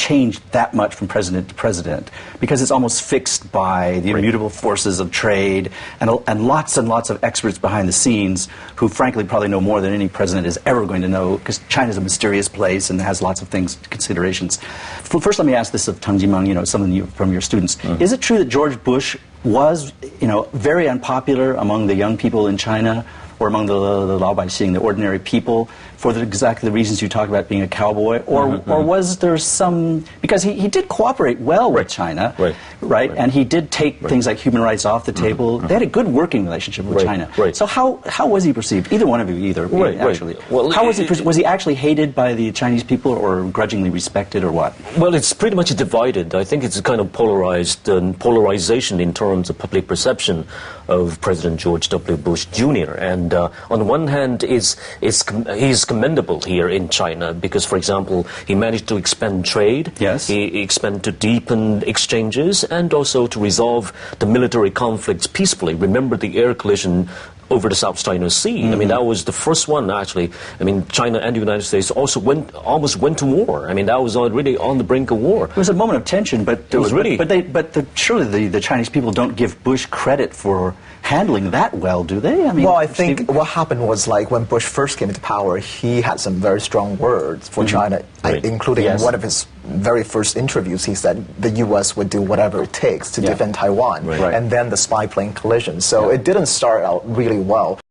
change that much from president to president because it's almost fixed by the immutable forces of trade and lots of experts behind the scenes who frankly probably know more than any president is ever going to know because China's a mysterious place and has lots of things, considerations. First, let me ask this of Tang Jimeng, you know, some from your students. Is it true that George Bush was, you know, very unpopular among the young people in China or among the Laobaixing, the ordinary people, for exactly the reasons you talked about, being a cowboy? Or was there some, because he did cooperate well with China, right? And he did take things like human rights off the table. They had a good working relationship with China. So how was he perceived? Either one of you, actually. Well, how was he actually hated by the Chinese people or grudgingly respected or what? Well, it's pretty much divided. I think it's a kind of polarization in terms of public perception of President George W. Bush Jr. And on the one hand, he's commendable here in China because, for example, he managed to expand trade. Yes. He expanded to deepen exchanges and also to resolve the military conflicts peacefully. Remember the air collision over the South China Sea. I mean, that was the first one, actually. I mean, China and the United States also almost went to war. I mean, that was already on the brink of war. It was a moment of tension, but it was really. Surely the Chinese people don't give Bush credit for handling that well, do they? I mean, well, I think what happened was, like, when Bush first came into power, he had some very strong words for China, including in one of his very first interviews, he said the U.S. would do whatever it takes to defend Taiwan, and then the spy plane collision. So it didn't start out really well.